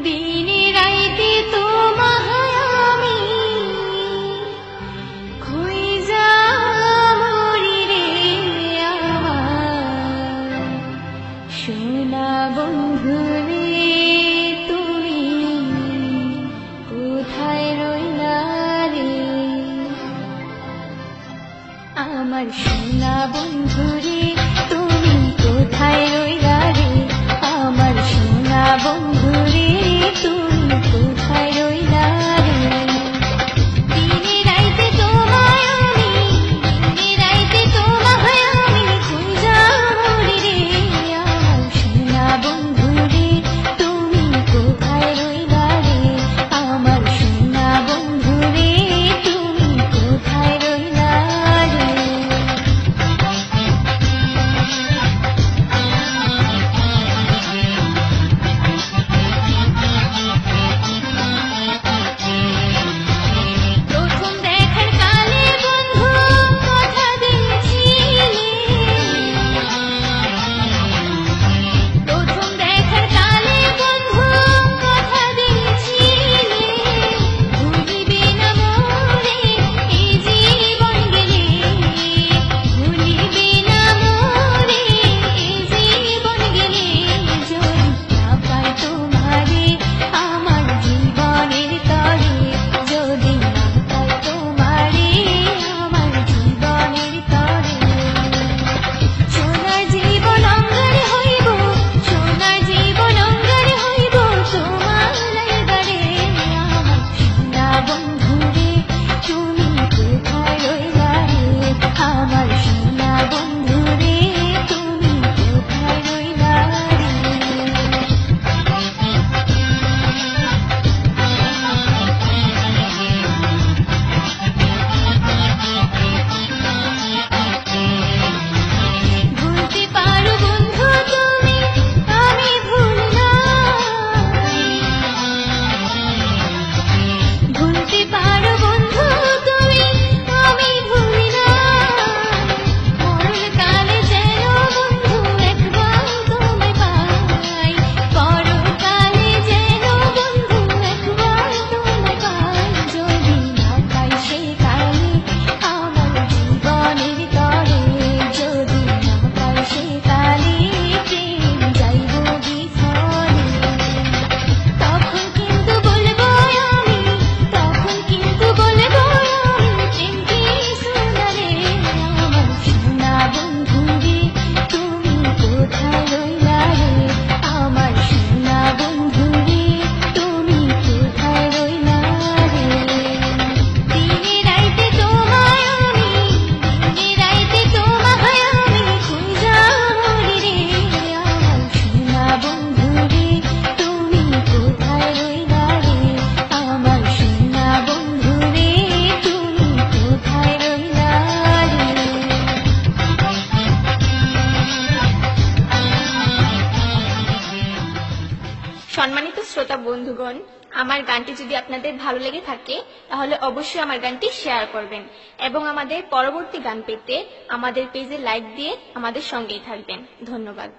দিনে রাইতে তোমায় আমি খুঁজা মরি রে আমার সোনা বন্ধু রে, তুমি কোথায় রইলা রে আমার সোনা বন্ধু রে, তুমি কোথায় রইলা রে আমার সোনা বন্ধু রে, তুমি কোথায় রইলা রে। দিনে রাইতে তোমায় আমি, দিনে রাইতে তোমায় আমি খুঁজা মরি রে আমার সোনা বন্ধু রে, তুমি কোথায় রইলা রে আমার সোনা বন্ধু রে, তুমি কোথায় রইলা রে। প্রথম দেখার কালে বন্ধু কথা দিয়েছিলে, প্রথম দেখার কালে বন্ধু কথা দিয়েছিলে, ভুলিবে না মোরে এই জীবন গেলে, ভুলিবে না মোরে এই জীবন গেলে, যদি না পাই তোমারে আমার জীবনের তরে, যদি না পাই তোমারে আমার জীবনের তরে। সোনার জীবন অঙ্গারে হইব, সোনার জীবন অঙ্গারে হইব তোমার লাইগারে আমার সোনা বন্ধু রে, তুমি কোথায় রইলা রে আমার সোনা বন্ধু রে, তুমি কোথায় রইলা রে। ভুলতে পারো বন্ধু তুমি, আমি ভুলি না, ভুলতে পারো বন্ধু তুমি, আমি ভুলি না, মরণকালে যেন বন্ধু একবার তোমায় পাই, পরকালে যেন বন্ধু একবার তোমায় পাই, যদি না পাই সে কালে আমার জীবনের তরে, যদি না পাই সে কালে প্রেম যাইব বিফলে। তখন কিন্তু বলবো আমি, তখন কিন্তু বলবো আমি প্রেম কিছু না রে আমার সোনা বন্ধু রে, তুমি কোথায় রইলা রে আমার সোনা বন্ধু রে, তুমি কোথায় রইলা রে। দিনে রাইতে তোমায় আমি, দিনে রাইতে তোমায় আমি খুঁজা মরি রে আমার সোনা বন্ধু রে, তুমি কোথায় রইলা রে আমার সোনা বন্ধু রে, তুমি কোথায় রইলা রে। সম্মানিত শ্রোতা বন্ধুগণ, আমার গানটি যদি আপনাদের ভালো লেগে থাকে তাহলে অবশ্যই আমার গানটি শেয়ার করবেন এবং আমাদের পরবর্তী গান পেতে আমাদের পেজে লাইক দিয়ে আমাদের সঙ্গেই থাকবেন। ধন্যবাদ।